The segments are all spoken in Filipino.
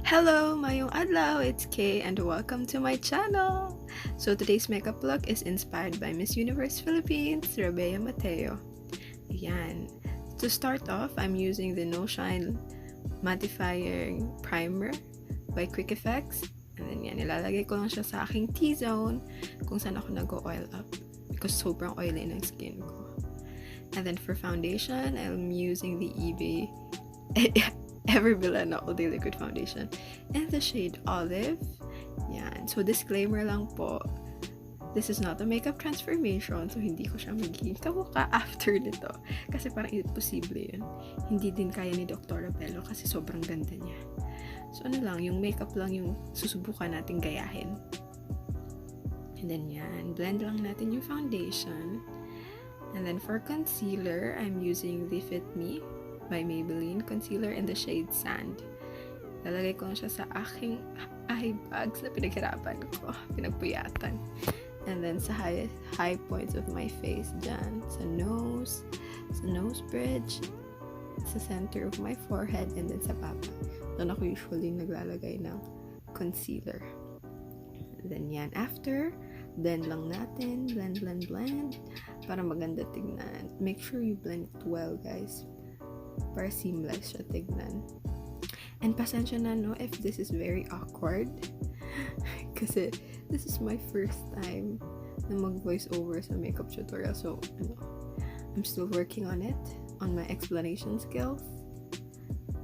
Hello, mayong adlaw! It's Kay and welcome to my channel! So today's makeup look is inspired by Miss Universe Philippines, RABIYA Mateo. Ayan. To start off, I'm using the No Shine Mattifier Primer by Quick Effects. And then yan, ilalagay ko lang siya sa aking T-zone kung saan ako nag-oil up because sobrang oily ng skin ko. And then for foundation, I'm using the Everbilena All Day Liquid Foundation in the shade Olive. Yan. So, disclaimer lang po, this is not a makeup transformation, so hindi ko siya magiging kamukha after nito. Kasi parang imposible yun. Hindi din kaya ni Dr. Bello kasi sobrang ganda niya. So, ano lang, yung makeup lang yung susubukan natin gayahin. And then yan, blend lang natin yung foundation. And then for concealer, I'm using the Fit Me by Maybelline Concealer in the shade Sand. Lalagay ko na siya sa aking eye bags na pinaghirapan ko, pinagpuyatan. And then sa high points of my face dyan, sa nose bridge, sa center of my forehead, and then sa baba. Doon ako usually naglalagay ng concealer. And then yan, after, blend lang natin, blend, para maganda tignan. Make sure you blend it well, guys, para seamless siya tignan. And pasensya na, no, if this is very awkward kasi this is my first time na mag-voice over sa makeup tutorial, so I'm still working on it, on my explanation skills.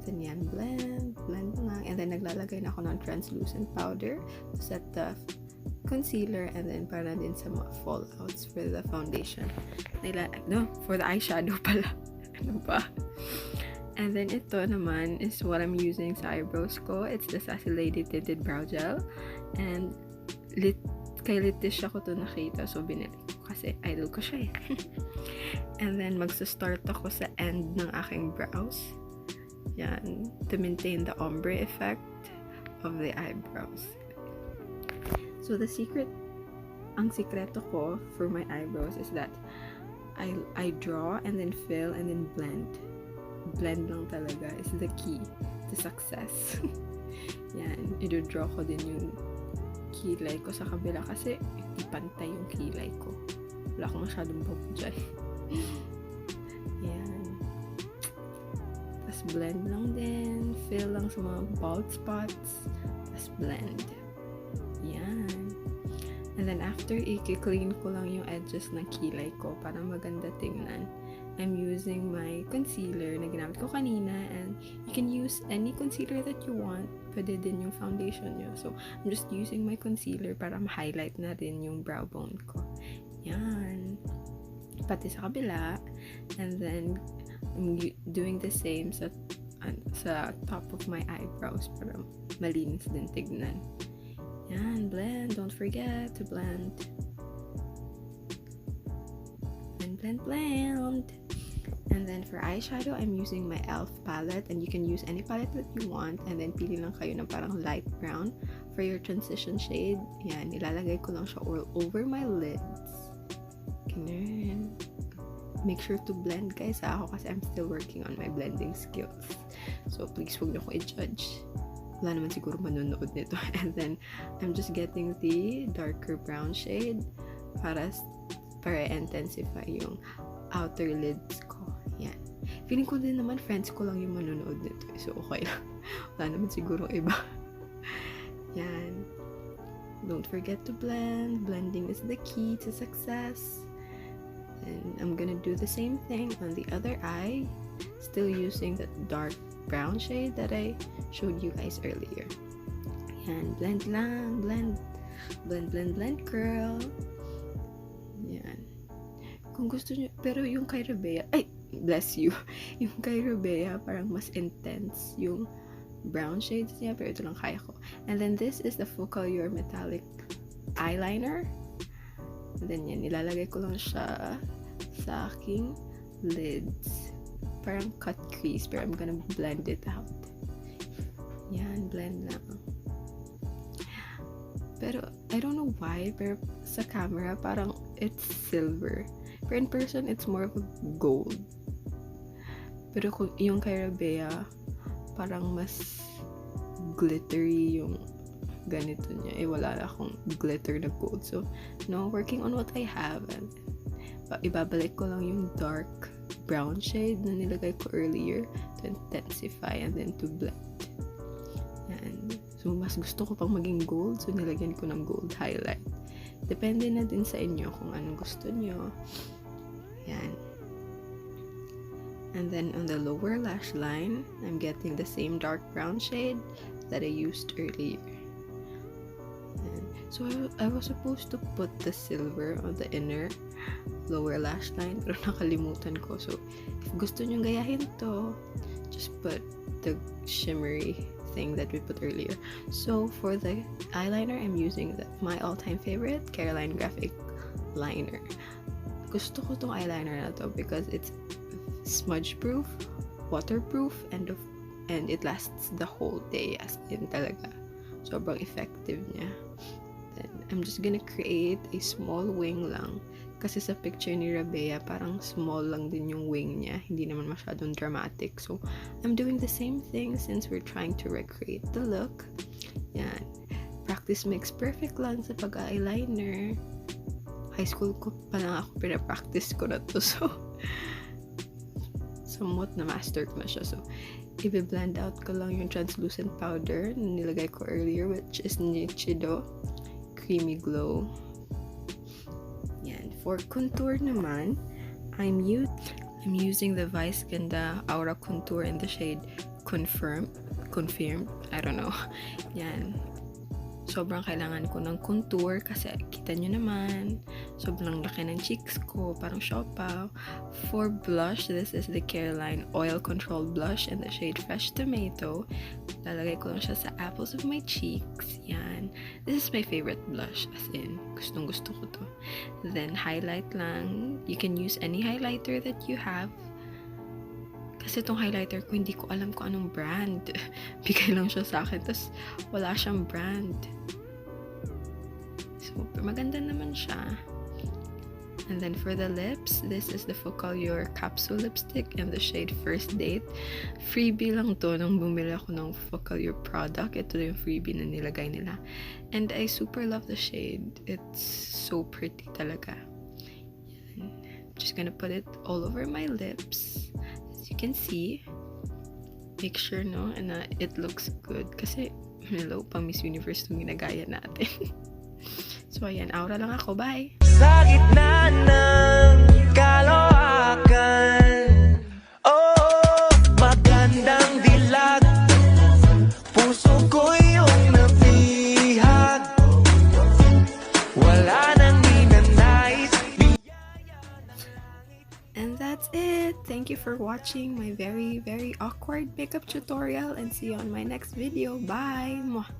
Then yan, blend lang, and then naglalagay na ako ng translucent powder to set the concealer, and then para din sa mga fallouts for the foundation. For the eyeshadow pala. Ano ba? And then ito naman is what I'm using sa eyebrows ko. It's the Sassy Lady Tinted Brow Gel. And kay Leticia ko to nakita, so binili ko kasi idol ko siya eh. And then magsa-start ako sa end ng aking brows. Yan, to maintain the ombre effect of the eyebrows. So ang sikreto ko for my eyebrows is that I draw and then fill and then blend. Blend lang talaga is the key to success. Yan, i-draw ko din yung kilay ko sa kabila kasi hindi pantay yung kilay ko. Wala akong masyadong bob dyan. Yan. Tapos blend lang din. Fill lang sa mga bald spots. Tapos blend. Yan. And then after, i-clean ko lang yung edges ng kilay ko para maganda tingnan. I'm using my concealer na ginamit ko kanina, and you can use any concealer that you want. Pwede din yung foundation nyo. So, I'm just using my concealer para ma-highlight na rin yung brow bone ko. Yan. Pati sa kabila. And then, I'm doing the same sa top of my eyebrows para malinis din tignan. Yan, blend. Don't forget to blend. Blend. And then for eyeshadow, I'm using my e.l.f. palette, and you can use any palette that you want, and then pili lang kayo ng parang light brown for your transition shade. Yan, ilalagay ko lang siya all over my lids. Ganun. Make sure to blend, guys, ako kasi I'm still working on my blending skills. So please huwag niyo ko i-judge. Wala naman siguro manonood nito. And then I'm just getting the darker brown shade para intensify yung outer lids ko. Yan. Feeling ko din naman friends ko lang yung manonood nito. So, okay lang. Wala naman siguro iba. Yan. Don't forget to blend. Blending is the key to success. And I'm gonna do the same thing on the other eye. Still using that dark brown shade that I showed you guys earlier. Yan. Blend lang. Blend, girl. Yan. Kung gusto nyo, pero yung kay RABIYA, bless you, yung kay RABIYA parang mas intense yung brown shades niya, pero ito lang kaya ko. And then this is the Focallure Metallic Eyeliner. And then yan, nilalagay ko lang siya sa aking lids. Parang cut crease, pero I'm gonna blend it out. Yan, blend lang. Pero, I don't know why, pero sa camera, parang it's silver. Pero in person, it's more of a gold. Pero yung kay RABIYA, parang mas glittery yung ganito niya. Wala na akong glitter na gold. So, no, working on what I have. And ibabalik ko lang yung dark brown shade na nilagay ko earlier to intensify and then to blend. Yan. So, mas gusto ko pang maging gold. So, nilagyan ko ng gold highlight. Depende na din sa inyo kung anong gusto nyo. Yan. And then, on the lower lash line, I'm getting the same dark brown shade that I used earlier. And so, I was supposed to put the silver on the inner lower lash line, pero nakalimutan ko. So, if gusto nyo gayahin to, just put the shimmery thing that we put earlier. So, for the eyeliner, I'm using my all-time favorite, Careline Graphic Liner. Gusto ko tong eyeliner na to because it's smudge-proof, waterproof, and it lasts the whole day, as in talaga. Sobrang effective niya. Then, I'm just gonna create a small wing lang. Kasi sa picture ni RABIYA, parang small lang din yung wing niya. Hindi naman masyadong dramatic. So, I'm doing the same thing since we're trying to recreate the look. Yan. Practice makes perfect lang sa pag-eyeliner. High school ko pa lang ako pinapractice ko na to. So, somewhat na-master ko na siya. So, i-blend out ko lang yung translucent powder na nilagay ko earlier, which is Nichido Creamy Glow. Yan. For contour naman, I'm using the Vice Ganda Aura Contour in the shade Confeerm. I don't know. Yan. Sobrang kailangan ko ng contour kasi kita nyo naman, sobrang laki ng cheeks ko, parang siopaw. For blush, this is the Careline Oil Control Blush in the shade Fresh Tomato. Lalagay ko lang siya sa apples of my cheeks. Yan. This is my favorite blush, as in, gustong gusto ko to. Then, highlight lang. You can use any highlighter that you have. Kasi itong highlighter ko, hindi ko alam kung anong brand. Bigay lang siya sa akin, tapos wala siyang brand. So, maganda naman siya. And then for the lips, this is the Focallure Capsule lipstick in the shade First Date. Freebie lang to nung bumili ako ng Focallure product. Ito yung freebie na nilagay nila. And I super love the shade. It's so pretty talaga. Yan. I'm just gonna put it all over my lips. You can see, make sure no, and it looks good kasi hello, pang Miss Universe itong ginagaya natin. So ayan, aura lang ako, bye! Sa gitna ng kaloakan, oh, magandang dilag, puso ko yung nabihag, wala nang ninanais. And that's it. Thank you for watching my very, very awkward makeup tutorial and see you on my next video. Bye! Mwah.